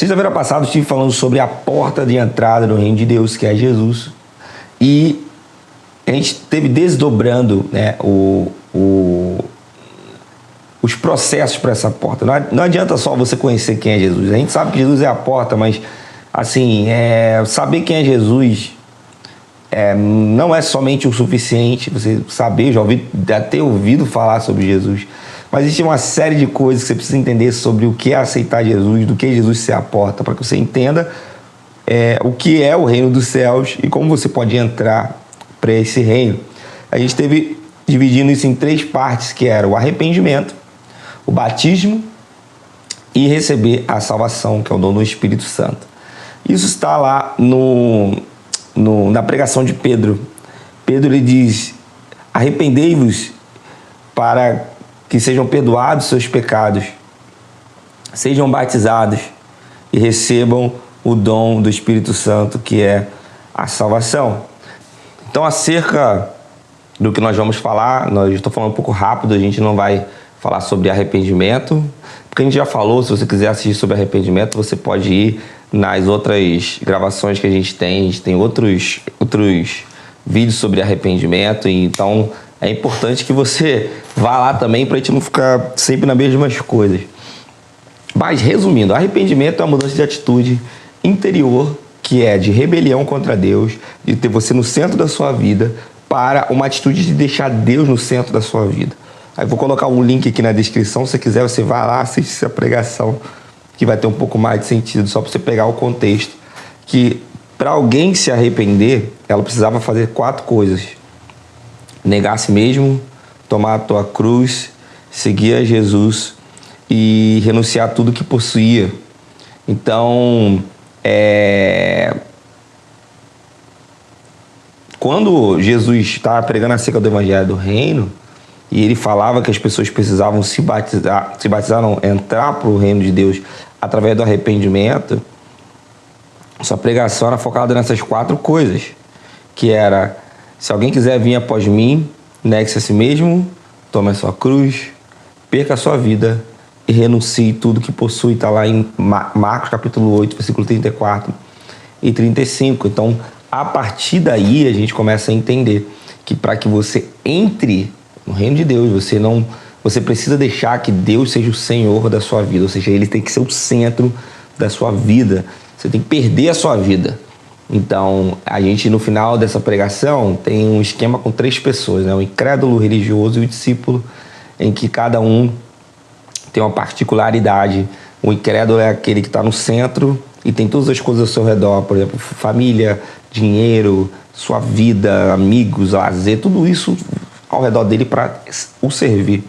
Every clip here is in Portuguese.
Sexta-feira passada eu estive falando sobre a porta de entrada no reino de Deus, que é Jesus. E a gente esteve desdobrando, né, os processos para essa porta. Não adianta só você conhecer quem é Jesus. A gente sabe que Jesus é a porta, mas assim, saber quem é Jesus não é somente o suficiente. Você saber, já ter ouvido falar sobre Jesus. Mas existe uma série de coisas que você precisa entender sobre o que é aceitar Jesus, do que é Jesus ser a porta, para que você entenda o que é o reino dos céus e como você pode entrar para esse reino. A gente esteve dividindo isso em 3 partes, que era o arrependimento, o batismo e receber a salvação, que é o dom do Espírito Santo. Isso está lá na pregação de Pedro. Pedro ele diz: arrependei-vos para que sejam perdoados seus pecados, sejam batizados e recebam o dom do Espírito Santo, que é a salvação. Então, acerca do que nós vamos falar, estou falando um pouco rápido, a gente não vai falar sobre arrependimento, porque a gente já falou. Se você quiser assistir sobre arrependimento, você pode ir nas outras gravações que a gente tem outros vídeos sobre arrependimento, e então é importante que você vá lá também para a gente não ficar sempre nas mesmas coisas. Mas, resumindo, arrependimento é uma mudança de atitude interior, que é de rebelião contra Deus, de ter você no centro da sua vida, para uma atitude de deixar Deus no centro da sua vida. Aí vou colocar um link aqui na descrição, se você quiser você vai lá, assiste essa pregação, que vai ter um pouco mais de sentido, só para você pegar o contexto, que para alguém se arrepender, ela precisava fazer 4 coisas: negar a si mesmo, tomar a tua cruz, seguir a Jesus e renunciar a tudo que possuía. Então, quando Jesus estava pregando acerca do Evangelho do Reino, e ele falava que as pessoas precisavam se batizar, não, entrar para o reino de Deus através do arrependimento, sua pregação era focada nessas 4 coisas, que era: se alguém quiser vir após mim, negue-se a si mesmo, tome a sua cruz, perca a sua vida e renuncie tudo que possui. Está lá em Marcos capítulo 8, versículo 34 e 35. Então, a partir daí, a gente começa a entender que para que você entre no reino de Deus, você precisa deixar que Deus seja o Senhor da sua vida, ou seja, Ele tem que ser o centro da sua vida. Você tem que perder a sua vida. Então, a gente, no final dessa pregação, tem um esquema com 3 pessoas, né? O incrédulo, o religioso e o discípulo, em que cada um tem uma particularidade. O incrédulo é aquele que está no centro e tem todas as coisas ao seu redor, por exemplo, família, dinheiro, sua vida, amigos, lazer, tudo isso ao redor dele para o servir.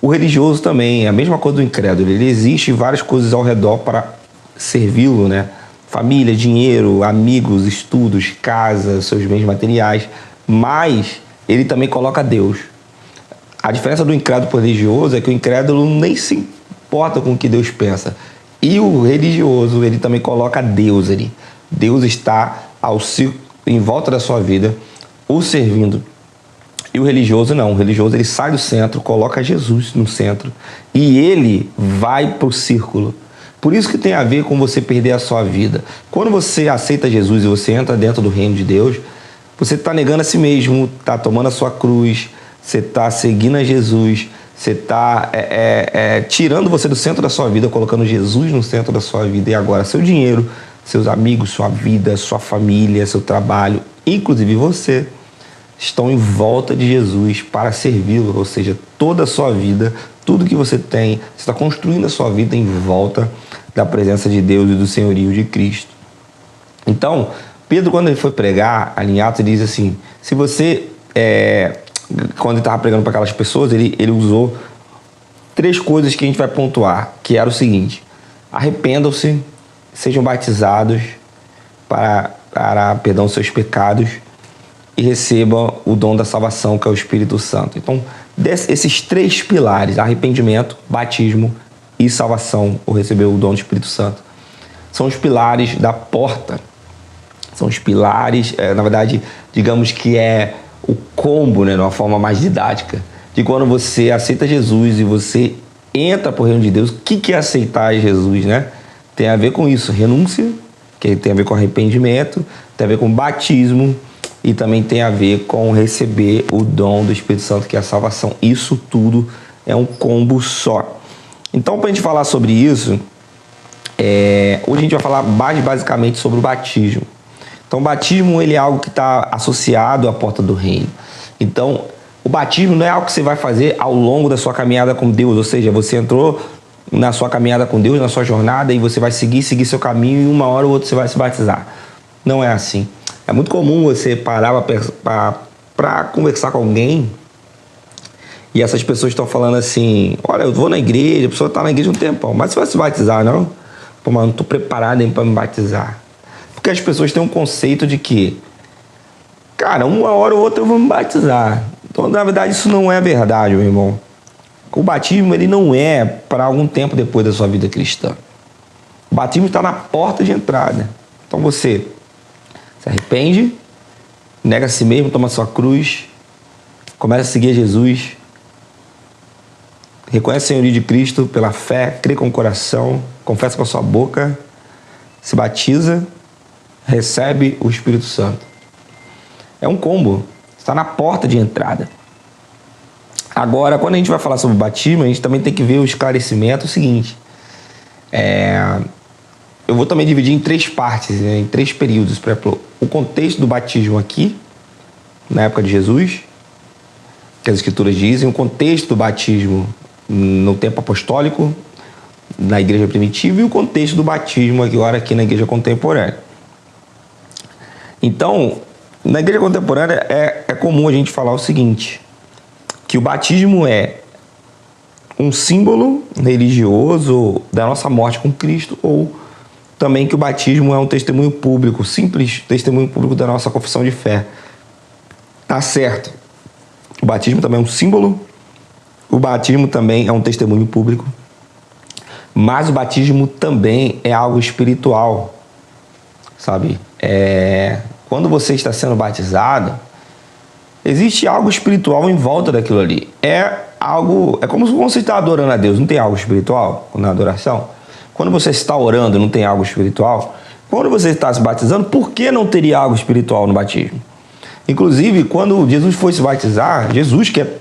O religioso também é a mesma coisa do incrédulo. Ele existe várias coisas ao redor para servi-lo, né? Família, dinheiro, amigos, estudos, casa, seus bens materiais, mas ele também coloca Deus. A diferença do incrédulo para o religioso é que o incrédulo nem se importa com o que Deus pensa. E o religioso, ele também coloca Deus ali. Deus está em volta da sua vida, o servindo. E o religioso não. O religioso, ele sai do centro, coloca Jesus no centro e ele vai para o círculo. Por isso que tem a ver com você perder a sua vida. Quando você aceita Jesus e você entra dentro do reino de Deus, você está negando a si mesmo, está tomando a sua cruz, você está seguindo a Jesus, você está tirando você do centro da sua vida, colocando Jesus no centro da sua vida. E agora seu dinheiro, seus amigos, sua vida, sua família, seu trabalho, inclusive você, estão em volta de Jesus para servi-lo. Ou seja, toda a sua vida, tudo que você tem, você está construindo a sua vida em volta da presença de Deus e do senhorio de Cristo. Então, Pedro, quando ele foi pregar ali em Atos, ele diz assim: se você, quando ele estava pregando para aquelas pessoas, ele usou 3 coisas que a gente vai pontuar, que era o seguinte: arrependam-se, sejam batizados para perdão dos seus pecados e recebam o dom da salvação, que é o Espírito Santo. Então, esses 3 pilares, arrependimento, batismo e salvação, ou receber o dom do Espírito Santo, são os pilares da porta. São os pilares, na verdade, digamos que é o combo, né, de uma forma mais didática, de quando você aceita Jesus e você entra para o reino de Deus. O que é aceitar Jesus, né? tem a ver com isso, renúncia, que tem a ver com arrependimento, tem a ver com batismo e também tem a ver com receber o dom do Espírito Santo, que é a salvação. Isso tudo é um combo só. Então, para a gente falar sobre isso, hoje a gente vai falar basicamente sobre o batismo. Então, o batismo ele é algo que está associado à porta do reino. Então, o batismo não é algo que você vai fazer ao longo da sua caminhada com Deus, ou seja, você entrou na sua caminhada com Deus, na sua jornada, e você vai seguir seu caminho e uma hora ou outra você vai se batizar. Não é assim. É muito comum você parar para conversar com alguém e essas pessoas estão falando assim, olha, eu vou na igreja, a pessoa está na igreja um tempão, mas você vai se batizar, não? Pô, mas eu não estou preparado nem para me batizar. Porque as pessoas têm um conceito de que, cara, uma hora ou outra eu vou me batizar. Então, na verdade, isso não é verdade, meu irmão. O batismo, ele não é para algum tempo depois da sua vida cristã. O batismo está na porta de entrada. Então, você se arrepende, nega a si mesmo, toma sua cruz, começa a seguir Jesus, reconhece o senhorio de Cristo pela fé, crê com o coração, confessa com a sua boca, se batiza, recebe o Espírito Santo. É um combo. Está na porta de entrada. Agora, quando a gente vai falar sobre o batismo, a gente também tem que ver o esclarecimento. O seguinte, eu vou também dividir em 3 partes, né, em 3 períodos. Por exemplo, o contexto do batismo aqui, na época de Jesus, que as Escrituras dizem, o contexto do batismo no tempo apostólico, na igreja primitiva, e o contexto do batismo agora aqui na igreja contemporânea. Então, na igreja contemporânea é comum a gente falar o seguinte, que o batismo é um símbolo religioso da nossa morte com Cristo, ou também que o batismo é um testemunho público, simples testemunho público da nossa confissão de fé. Tá certo. O batismo também é um símbolo, o batismo também é um testemunho público, mas o batismo também é algo espiritual, sabe? Quando você está sendo batizado, existe algo espiritual em volta daquilo ali. É como se você está adorando a Deus. Não tem algo espiritual na adoração? Quando você está orando, não tem algo espiritual? Quando você está se batizando, por que não teria algo espiritual no batismo? Inclusive, quando Jesus foi se batizar, Jesus, que é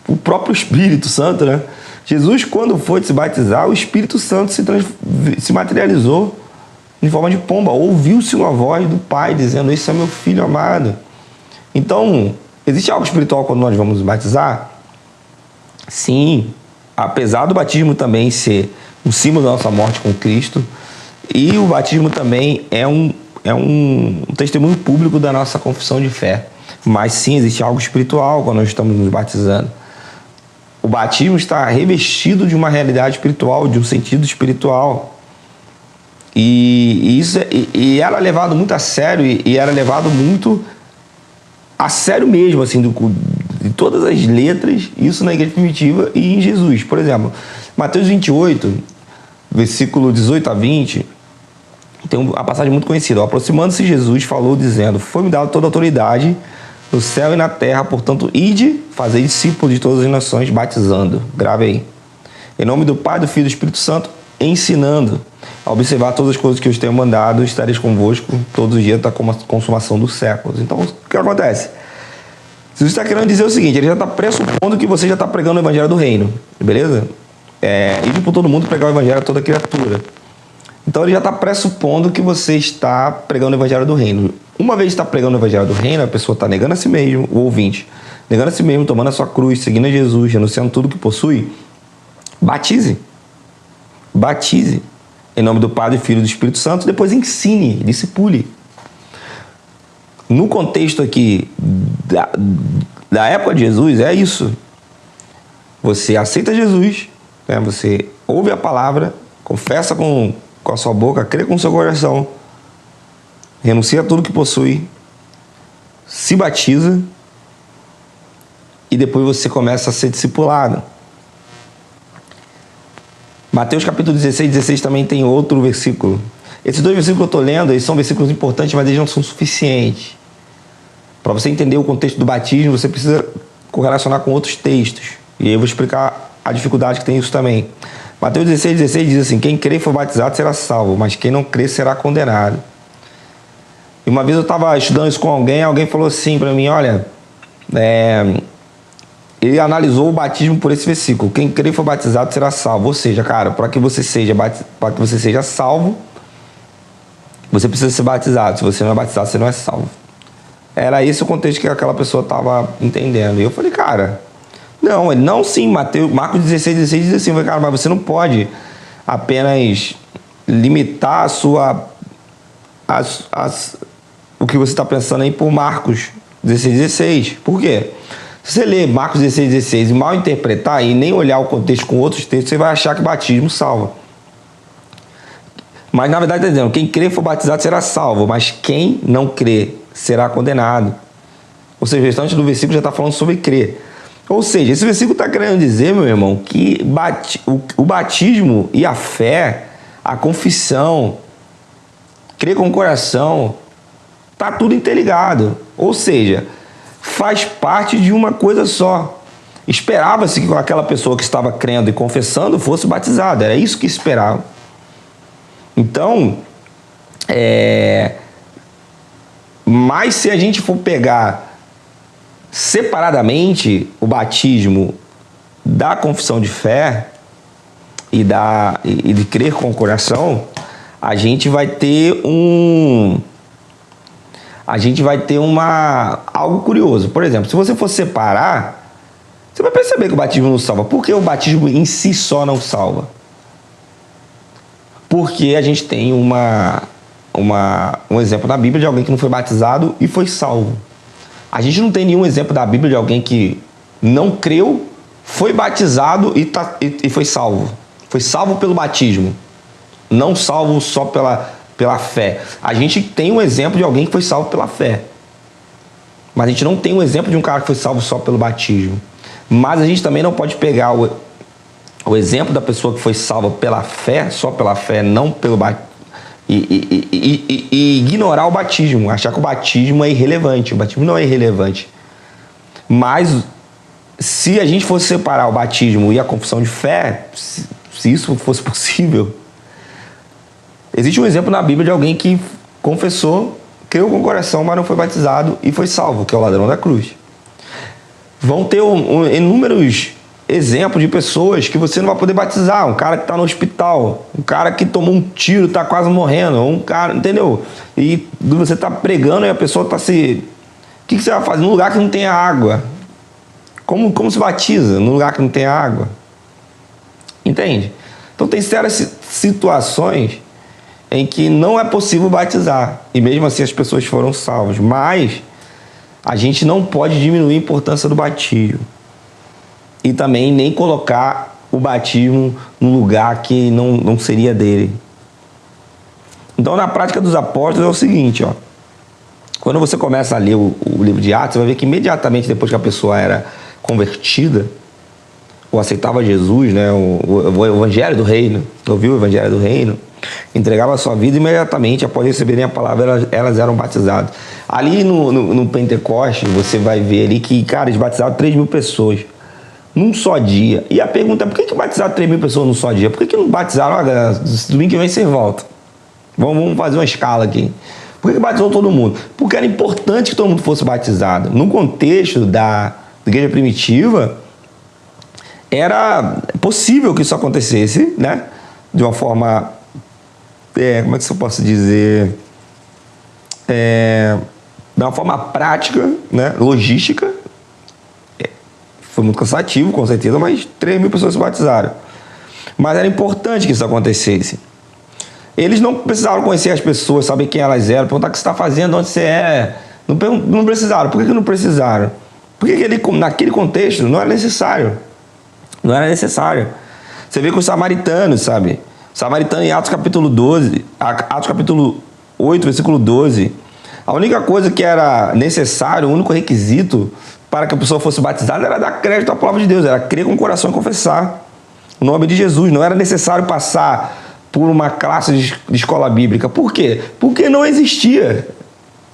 o próprio Espírito Santo, né? Jesus, quando foi se batizar, o Espírito Santo se materializou em forma de pomba. Ouviu-se uma voz do Pai dizendo, esse é meu filho amado. Então, existe algo espiritual quando nós vamos batizar? Sim, apesar do batismo também ser um símbolo da nossa morte com Cristo, e o batismo também é um testemunho público da nossa confissão de fé. Mas sim, existe algo espiritual quando nós estamos nos batizando. O batismo está revestido de uma realidade espiritual, de um sentido espiritual. E isso era levado muito a sério, e era levado muito a sério mesmo, assim, de todas as letras, isso na igreja primitiva e em Jesus. Por exemplo, Mateus 28, versículo 18 a 20, tem uma passagem muito conhecida. Aproximando-se Jesus, falou dizendo, foi-me dada toda a autoridade no céu e na terra, portanto, ide, fazei discípulos de todas as nações, batizando. Grave aí. Em nome do Pai, do Filho e do Espírito Santo, ensinando a observar todas as coisas que eu tenho mandado, estareis convosco todos os dias da consumação dos séculos. Então, o que acontece? Jesus está querendo dizer o seguinte, ele já está pressupondo que você já está pregando o evangelho do reino, beleza? Ir por todo mundo pregar o evangelho a toda criatura. Então, ele já está pressupondo que você está pregando o evangelho do reino. Uma vez que está pregando o evangelho do reino, a pessoa está negando a si mesmo, o ouvinte, negando a si mesmo, tomando a sua cruz, seguindo a Jesus, renunciando tudo que possui, batize. Batize. Em nome do Pai, do Filho e do Espírito Santo, depois ensine, discipule. No contexto aqui da época de Jesus, é isso. Você aceita Jesus, né? Você ouve a palavra, confessa com a sua boca, crê com o seu coração, renuncia a tudo que possui, se batiza e depois você começa a ser discipulado. Mateus capítulo 16 também tem outro versículo. Esses 2 versículos que eu estou lendo, eles são versículos importantes, mas eles não são suficientes. Para você entender o contexto do batismo, você precisa correlacionar com outros textos. E aí eu vou explicar a dificuldade que tem isso também. Mateus 16,16 diz assim: quem crê e for batizado será salvo, mas quem não crê será condenado. E uma vez eu estava estudando isso com alguém falou assim para mim: olha, ele analisou o batismo por esse versículo: quem crê e for batizado será salvo. Ou seja, cara, para que você seja salvo, você precisa ser batizado. Se você não é batizado, você não é salvo. Era esse o contexto que aquela pessoa estava entendendo. E eu falei: cara, não, ele não, sim. Marcos 16,16 diz assim: cara, mas você não pode apenas limitar o que você está pensando aí por Marcos 16,16. Por quê? Se você ler Marcos 16,16 e mal interpretar e nem olhar o contexto com outros textos, você vai achar que batismo salva. Mas na verdade está dizendo: quem crê e for batizado será salvo, mas quem não crê será condenado. Ou seja, o restante do versículo já está falando sobre crer. Ou seja, esse versículo está querendo dizer, meu irmão, que o batismo e a fé, a confissão, crer com o coração, está tudo interligado. Ou seja, faz parte de uma coisa só. Esperava-se que aquela pessoa que estava crendo e confessando fosse batizada. Era isso que esperava. Então, mas se a gente for pegar separadamente o batismo da confissão de fé e de crer com o coração, a gente vai ter algo curioso. Por exemplo, se você for separar, você vai perceber que o batismo não salva. Por que o batismo em si só não salva? Porque a gente tem um exemplo na Bíblia de alguém que não foi batizado e foi salvo. A gente não tem nenhum exemplo da Bíblia de alguém que não creu, foi batizado e foi salvo. Foi salvo pelo batismo, não salvo só pela fé. A gente tem um exemplo de alguém que foi salvo pela fé, mas a gente não tem um exemplo de um cara que foi salvo só pelo batismo. Mas a gente também não pode pegar o exemplo da pessoa que foi salva pela fé, só pela fé, não pelo batismo, e ignorar o batismo, achar que o batismo é irrelevante. O batismo não é irrelevante. Mas se a gente fosse separar o batismo e a confissão de fé, se isso fosse possível, existe um exemplo na Bíblia de alguém que confessou, creu com o coração, mas não foi batizado e foi salvo, que é o ladrão da cruz. Vão ter inúmeros exemplo de pessoas que você não vai poder batizar. Um cara que está no hospital, um cara que tomou um tiro, está quase morrendo, um cara, entendeu? E você está pregando e a pessoa está se... O que você vai fazer? Num lugar que não tem água. Como se batiza num lugar que não tem água? Entende? Então tem sérias situações em que não é possível batizar. E mesmo assim as pessoas foram salvas. Mas a gente não pode diminuir a importância do batismo. E também nem colocar o batismo no lugar que não seria dele. Então, na prática dos apóstolos é o seguinte, ó. Quando você começa a ler o livro de Atos, você vai ver que imediatamente depois que a pessoa era convertida, ou aceitava Jesus, né, o evangelho do reino, ouviu o evangelho do reino, entregava a sua vida, imediatamente, após receberem a palavra, elas eram batizadas. Ali no Pentecoste, você vai ver ali que, cara, eles batizaram 3.000 pessoas. Num só dia. E a pergunta é: por que batizaram 3.000 pessoas num só dia? Por que não batizaram? Olha, domingo que vem você volta. Vamos fazer uma escala aqui. Por que batizou todo mundo? Porque era importante que todo mundo fosse batizado. No contexto da igreja primitiva, era possível que isso acontecesse, né? De uma forma... como é que eu posso dizer? De uma forma prática, né? Logística. Foi muito cansativo, com certeza, mas 3.000 pessoas se batizaram. Mas era importante que isso acontecesse. Eles não precisaram conhecer as pessoas, saber quem elas eram, perguntar o que você está fazendo, onde você é. Não precisaram. Por que não precisaram? Porque naquele contexto não era necessário. Não era necessário. Você vê com os samaritanos, sabe? Samaritano em Atos capítulo 12, Atos capítulo 8, versículo 12. A única coisa que era necessário, o único requisito para que a pessoa fosse batizada era dar crédito à palavra de Deus, era crer com o coração e confessar o nome de Jesus. Não era necessário passar por uma classe de escola bíblica. Por quê? Porque não existia.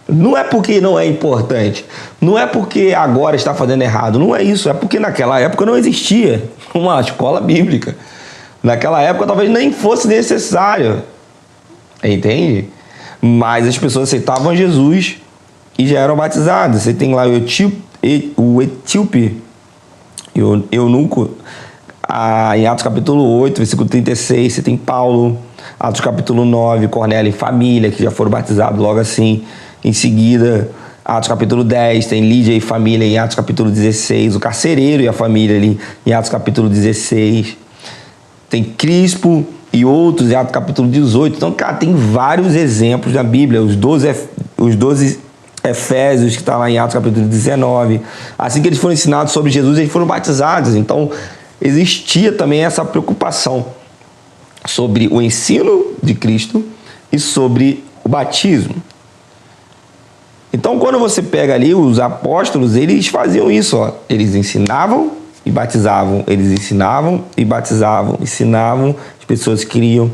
Não é porque não é importante. Não é porque agora está fazendo errado. Não é isso. É porque naquela época não existia uma escola bíblica. Naquela época talvez nem fosse necessário, entende? Mas as pessoas aceitavam Jesus e já eram batizadas. Você tem lá o etíope, o eunuco, em Atos capítulo 8, versículo 36, você tem Paulo, Atos capítulo 9, Cornélio e família, que já foram batizados logo assim. Em seguida, Atos capítulo 10, tem Lídia e família em Atos capítulo 16, o carcereiro e a família ali em Atos capítulo 16. Tem Crispo e outros em Atos capítulo 18. Então, cara, tem vários exemplos na Bíblia. Os 12 Efésios, que está lá em Atos capítulo 19. Assim que eles foram ensinados sobre Jesus, eles foram batizados. Então, existia também essa preocupação sobre o ensino de Cristo e sobre o batismo. Então, quando você pega ali os apóstolos, eles faziam isso, ó. Eles ensinavam e batizavam. Eles ensinavam e batizavam. Ensinavam, as pessoas criam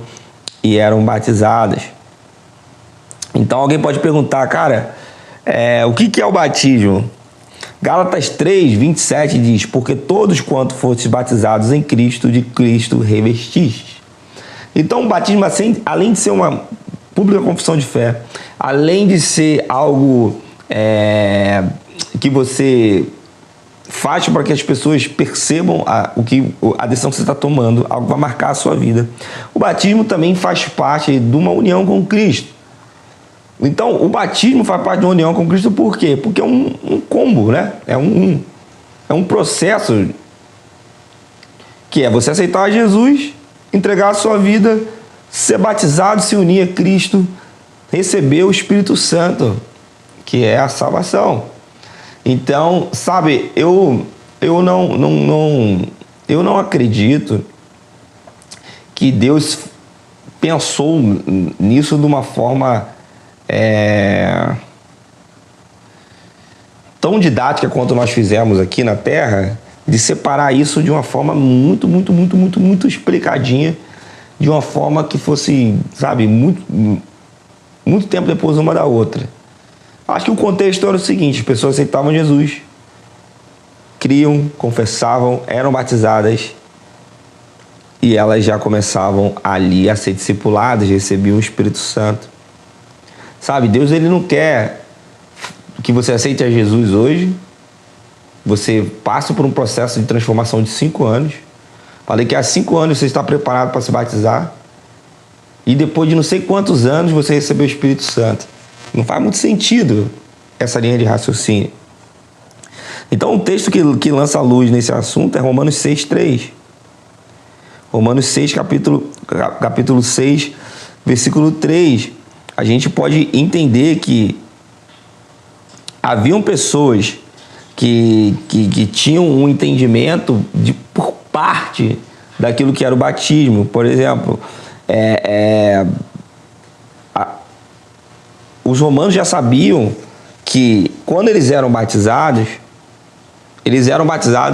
e eram batizadas. Então, alguém pode perguntar, cara, o que é o batismo? Gálatas 3, 27 diz: porque todos quanto fostes batizados em Cristo, de Cristo revestistes. Então, o batismo, além de ser uma pública confissão de fé, além de ser algo que você faz para que as pessoas percebam a decisão que você está tomando, algo que vai marcar a sua vida, o batismo também faz parte de uma união com Cristo. Então, o batismo faz parte de uma união com Cristo por quê? Porque é um combo, né? É um processo que é você aceitar Jesus, entregar a sua vida, ser batizado, se unir a Cristo, receber o Espírito Santo, que é a salvação. Então, sabe, eu não acredito que Deus pensou nisso de uma forma tão didática quanto nós fizemos aqui na Terra, de separar isso de uma forma muito explicadinha, de uma forma que fosse, sabe, muito tempo depois uma da outra. Acho que o contexto era o seguinte: as pessoas aceitavam Jesus, criam, confessavam, eram batizadas e elas já começavam ali a ser discipuladas, recebiam o Espírito Santo. Sabe, Deus, ele não quer que você aceite a Jesus hoje, você passa por um processo de transformação de 5 anos, falei que há 5 anos você está preparado para se batizar, e depois de não sei quantos anos você recebeu o Espírito Santo. Não faz muito sentido essa linha de raciocínio. Então, o texto que lança a luz nesse assunto é Romanos 6, 3. Romanos 6, capítulo 6, versículo 3. A gente pode entender que haviam pessoas que tinham um entendimento por parte daquilo que era o batismo. Por exemplo, os romanos já sabiam que quando eles eram batizados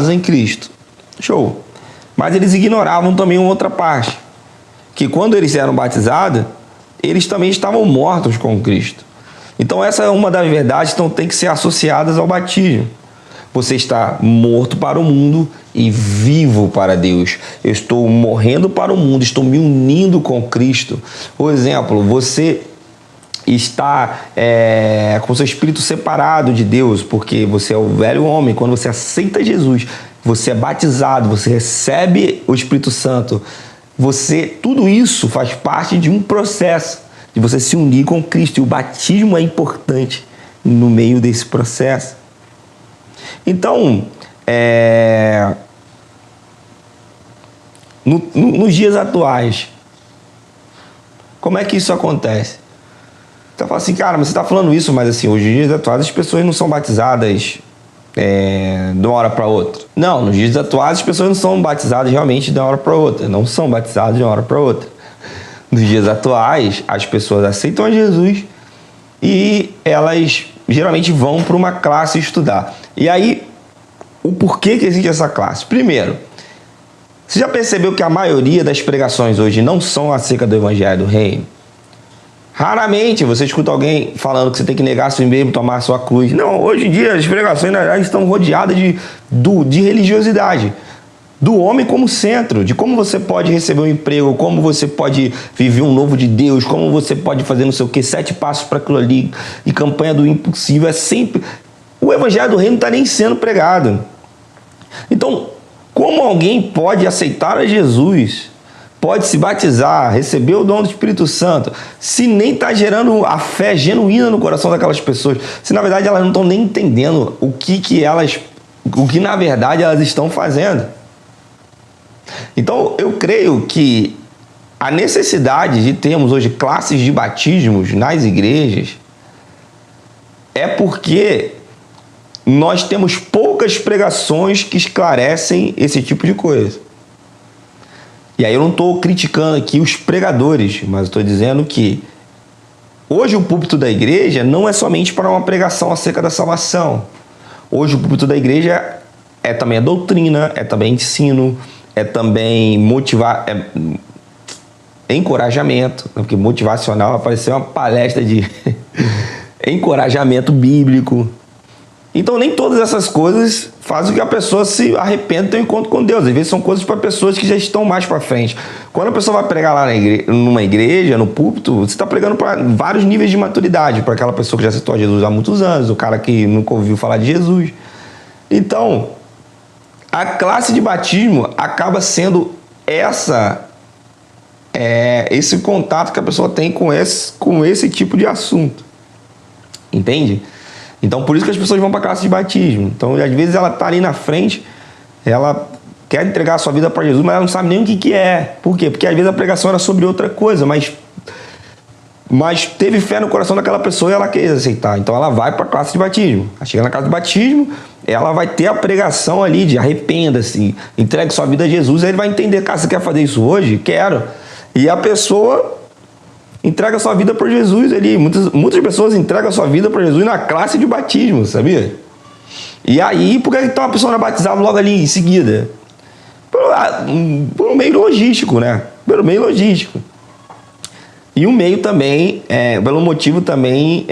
em Cristo. Show. Mas eles ignoravam também uma outra parte, que quando eles eram batizados, eles também estavam mortos com Cristo. Então essa é uma das verdades que tem que ser associadas ao batismo. Você está morto para o mundo e vivo para Deus. Eu estou morrendo para o mundo, estou me unindo com Cristo. Por exemplo, você está com seu espírito separado de Deus, porque você é o velho homem. Quando você aceita Jesus, você é batizado, você recebe o Espírito Santo. Tudo isso faz parte de um processo de você se unir com Cristo. E o batismo é importante no meio desse processo. Então, nos dias atuais, como é que isso acontece? Então, fala assim, cara, mas você está falando isso, mas assim, hoje, nos dias atuais, as pessoas não são batizadas de uma hora para outra. Não, nos dias atuais, as pessoas não são batizadas realmente de uma hora para outra. Não são batizadas de uma hora para outra. Nos dias atuais, as pessoas aceitam a Jesus e elas geralmente vão para uma classe estudar. E aí, o porquê que existe essa classe? Primeiro, você já percebeu que a maioria das pregações hoje não são acerca do Evangelho do Reino? Raramente você escuta alguém falando que você tem que negar seu mesmo, tomar a sua cruz. Não, hoje em dia as pregações na verdade estão rodeadas de religiosidade. do homem como centro, de como você pode receber um emprego, como você pode viver um novo de Deus, como você pode fazer não sei o que, 7 passos para aquilo ali, e campanha do impossível. É sempre... O evangelho do reino não está nem sendo pregado. Então, como alguém pode aceitar a Jesus, pode se batizar, receber o dom do Espírito Santo, se nem está gerando a fé genuína no coração daquelas pessoas, se na verdade elas não estão nem entendendo o que na verdade elas estão fazendo? Então, eu creio que a necessidade de termos hoje classes de batismos nas igrejas é porque nós temos poucas pregações que esclarecem esse tipo de coisa. E aí eu não estou criticando aqui os pregadores, mas estou dizendo que hoje o púlpito da igreja não é somente para uma pregação acerca da salvação. Hoje o púlpito da igreja é também a doutrina, é também ensino, é também motivar, encorajamento, porque motivacional apareceu uma palestra de encorajamento bíblico. Então nem todas essas coisas fazem com que a pessoa se arrependa e tenha um encontro com Deus. Às vezes são coisas para pessoas que já estão mais para frente. Quando a pessoa vai pregar lá numa igreja, no púlpito, você está pregando para vários níveis de maturidade, para aquela pessoa que já aceitou a Jesus há muitos anos, o cara que nunca ouviu falar de Jesus. Então, a classe de batismo acaba sendo esse contato que a pessoa tem com esse tipo de assunto. Entende? Então, por isso que as pessoas vão para a classe de batismo. Então, às vezes ela está ali na frente, ela quer entregar a sua vida para Jesus, mas ela não sabe nem o que é. Por quê? Porque às vezes a pregação era sobre outra coisa, mas teve fé no coração daquela pessoa e ela quer aceitar. Então, ela vai para a classe de batismo. Ela chega na classe de batismo, ela vai ter a pregação ali de arrependa-se, entregue sua vida a Jesus. Aí ele vai entender, cara, você quer fazer isso hoje? Quero. E a pessoa entrega sua vida para Jesus ali. Muitas pessoas entregam sua vida para Jesus na classe de batismo, sabia? E aí, por que então a pessoa não é batizada logo ali em seguida? Por um meio logístico, né? Pelo meio logístico. E um meio também, pelo motivo também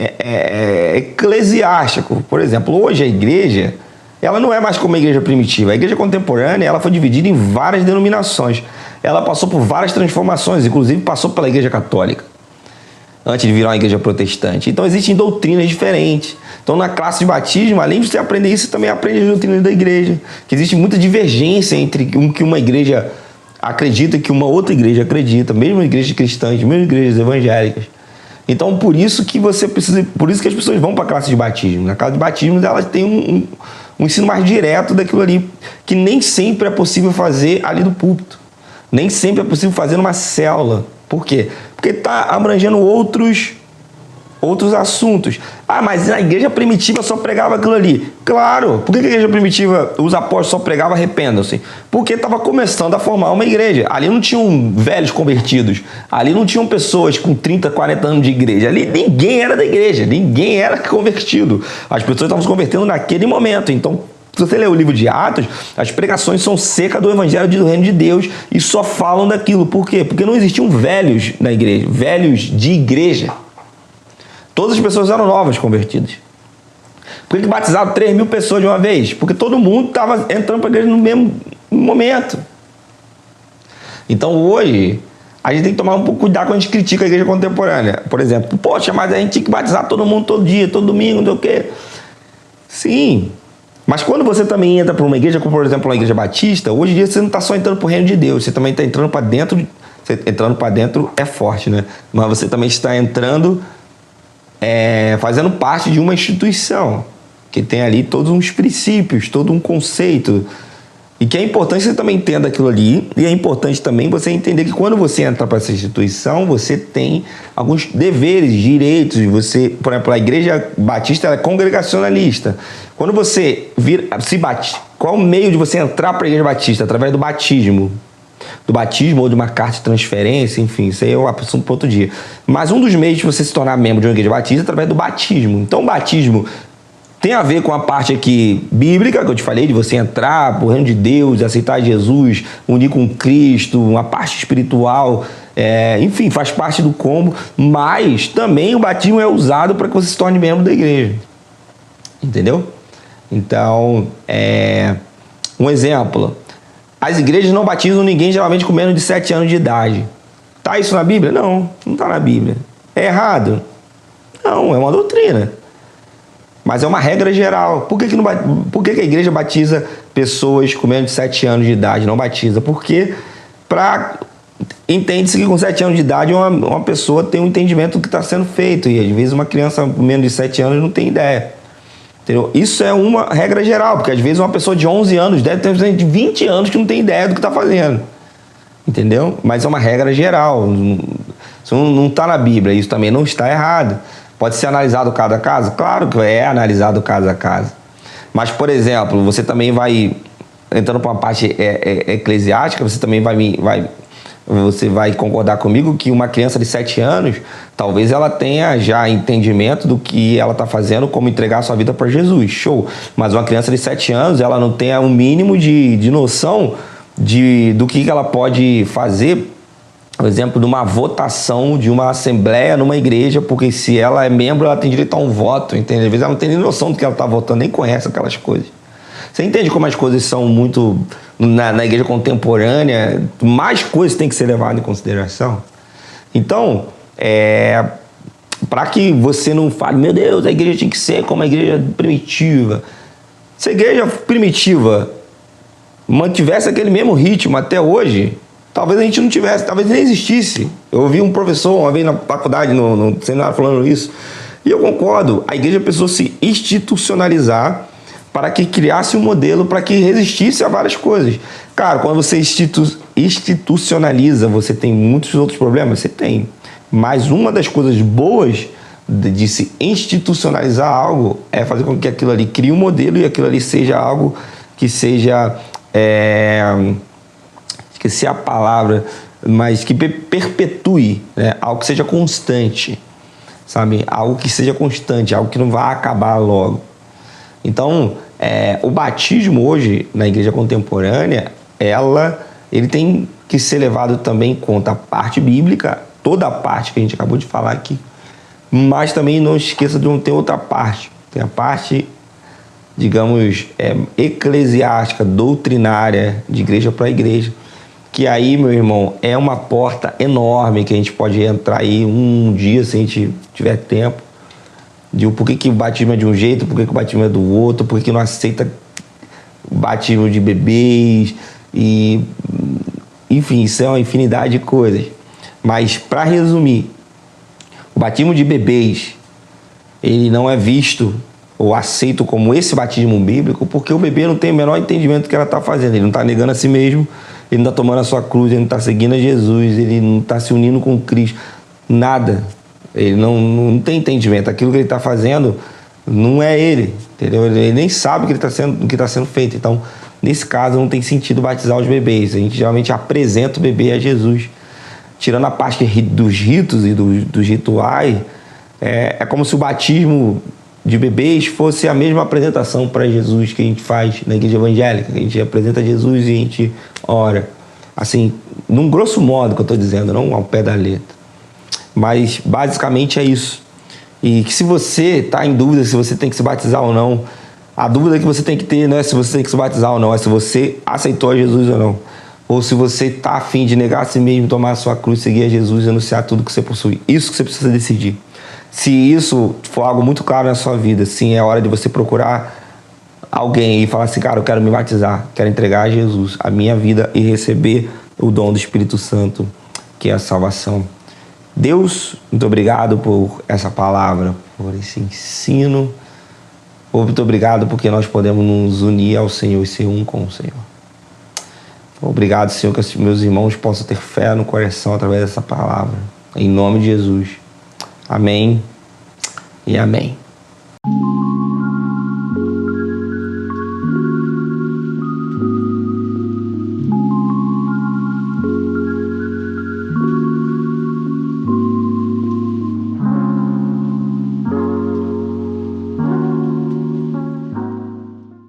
eclesiástico. Por exemplo, hoje a igreja, ela não é mais como a igreja primitiva. A igreja contemporânea, ela foi dividida em várias denominações. Ela passou por várias transformações, inclusive passou pela igreja católica, antes de virar uma igreja protestante. Então existem doutrinas diferentes. Então na classe de batismo, além de você aprender isso, você também aprende as doutrinas da igreja. Que existe muita divergência entre o que uma igreja acredita e que uma outra igreja acredita, mesmo igrejas cristãs, mesmo igrejas evangélicas. Então por isso que as pessoas vão para a classe de batismo. Na classe de batismo elas têm um ensino mais direto daquilo ali, que nem sempre é possível fazer ali do púlpito. Nem sempre é possível fazer numa célula. Por quê? Porque está abrangendo outros assuntos. Ah, mas na igreja primitiva só pregava aquilo ali. Claro, por que a igreja primitiva, os apóstolos só pregavam arrependam-se? Porque estava começando a formar uma igreja. Ali não tinham velhos convertidos. Ali não tinham pessoas com 30, 40 anos de igreja. Ali ninguém era da igreja, ninguém era convertido. As pessoas estavam se convertendo naquele momento. Então, se você ler o livro de Atos, as pregações são secas do evangelho do reino de Deus e só falam daquilo. Por quê? Porque não existiam velhos na igreja, velhos de igreja. Todas as pessoas eram novas convertidas. Por que batizaram 3.000 pessoas de uma vez? Porque todo mundo estava entrando para a igreja no mesmo momento. Então hoje, a gente tem que tomar um pouco de cuidado quando a gente critica a igreja contemporânea. Por exemplo, poxa, mas a gente tinha que batizar todo mundo todo dia, todo domingo, não sei o quê. Sim. Mas quando você também entra para uma igreja, como por exemplo a igreja batista, hoje em dia você não está só entrando para o reino de Deus, você também está entrando para dentro. Entrando para dentro é forte, né? Mas você também está entrando, fazendo parte de uma instituição que tem ali todos uns princípios, todo um conceito. E que é importante você também entenda aquilo ali. E é importante também você entender que quando você entra para essa instituição, você tem alguns deveres, direitos. Você, por exemplo, a igreja batista ela é congregacionalista. Quando você se bate, qual o meio de você entrar para a igreja batista? Através do batismo. Do batismo ou de uma carta de transferência, enfim, isso aí é um assunto para outro dia. Mas um dos meios de você se tornar membro de uma igreja batista é através do batismo. Então o batismo tem a ver com a parte aqui bíblica, que eu te falei, de você entrar pro reino de Deus, aceitar Jesus, unir com Cristo, uma parte espiritual, enfim, faz parte do combo, mas também o batismo é usado para que você se torne membro da igreja. Entendeu? Então, um exemplo, As igrejas não batizam ninguém geralmente com menos de 7 anos de idade. Tá isso na Bíblia? Não, não tá na Bíblia. É errado? Não, é uma doutrina. Mas é uma regra geral. Por que a igreja batiza pessoas com menos de 7 anos de idade? Não batiza? Porque entende-se que com 7 anos de idade uma pessoa tem um entendimento do que está sendo feito. E às vezes uma criança com menos de 7 anos não tem ideia. Entendeu? Isso é uma regra geral, porque às vezes uma pessoa de 11 anos deve ter de 20 anos que não tem ideia do que está fazendo. Entendeu? Mas é uma regra geral. Isso não está na Bíblia, isso também não está errado. Pode ser analisado caso a caso? Claro que é analisado caso a caso. Mas, por exemplo, você também vai, entrando para uma parte eclesiástica, você também você vai concordar comigo que uma criança de 7 anos, talvez ela tenha já entendimento do que ela está fazendo, como entregar a sua vida para Jesus. Show! Mas uma criança de 7 anos, ela não tem um mínimo de noção do que ela pode fazer, por exemplo, de uma votação de uma assembleia numa igreja, porque se ela é membro, ela tem direito a um voto, entende? Às vezes ela não tem nem noção do que ela está votando, nem conhece aquelas coisas. Você entende como as coisas são muito... Na igreja contemporânea, mais coisas têm que ser levadas em consideração? Então, para que você não fale, meu Deus, a igreja tinha que ser como a igreja primitiva. Se a igreja primitiva mantivesse aquele mesmo ritmo até hoje, talvez a gente não tivesse, talvez nem existisse. Eu ouvi um professor uma vez na faculdade, no seminário, falando isso, e eu concordo. A igreja precisou se institucionalizar para que criasse um modelo para que resistisse a várias coisas. Cara, quando você institucionaliza, você tem muitos outros problemas? Você tem. Mas uma das coisas boas de se institucionalizar algo é fazer com que aquilo ali crie um modelo e aquilo ali seja algo que seja... esqueci a palavra, mas que perpetue, né? Algo que seja constante, sabe? Algo que seja constante, algo que não vai acabar logo. Então, o batismo hoje, na igreja contemporânea, ele tem que ser levado também em conta a parte bíblica, toda a parte que a gente acabou de falar aqui, mas também não esqueça de não ter outra parte. Tem a parte, digamos, eclesiástica, doutrinária, de igreja para igreja, que aí, meu irmão, é uma porta enorme que a gente pode entrar aí um dia, se a gente tiver tempo, de por que o batismo é de um jeito, por que o batismo é do outro, por que não aceita batismo de bebês, e enfim, isso é uma infinidade de coisas. Mas, para resumir, o batismo de bebês, ele não é visto ou aceito como esse batismo bíblico, porque o bebê não tem o menor entendimento do que ela está fazendo, ele não está negando a si mesmo, ele não está tomando a sua cruz, ele não está seguindo a Jesus, ele não está se unindo com Cristo, nada. Ele não tem entendimento. Aquilo que ele está fazendo não é ele, entendeu? Ele nem sabe o que está sendo feito. Então, nesse caso, não tem sentido batizar os bebês. A gente geralmente apresenta o bebê a Jesus. Tirando a parte dos ritos e dos rituais, é como se o batismo de bebês fosse a mesma apresentação para Jesus que a gente faz na igreja evangélica. A gente apresenta Jesus e a gente ora. Assim, num grosso modo que eu estou dizendo, não ao pé da letra. Mas basicamente é isso. E que se você está em dúvida se você tem que se batizar ou não, a dúvida que você tem que ter não é se você tem que se batizar ou não, é se você aceitou a Jesus ou não. Ou se você está a fim de negar a si mesmo, tomar a sua cruz, seguir a Jesus e anunciar tudo que você possui. Isso que você precisa decidir. Se isso for algo muito claro na sua vida, sim, é hora de você procurar alguém e falar assim, cara, eu quero me batizar, quero entregar a Jesus a minha vida e receber o dom do Espírito Santo, que é a salvação. Deus, muito obrigado por essa palavra, por esse ensino. Muito obrigado porque nós podemos nos unir ao Senhor e ser um com o Senhor. Obrigado, Senhor, que meus irmãos possam ter fé no coração através dessa palavra. Em nome de Jesus. Amém e amém.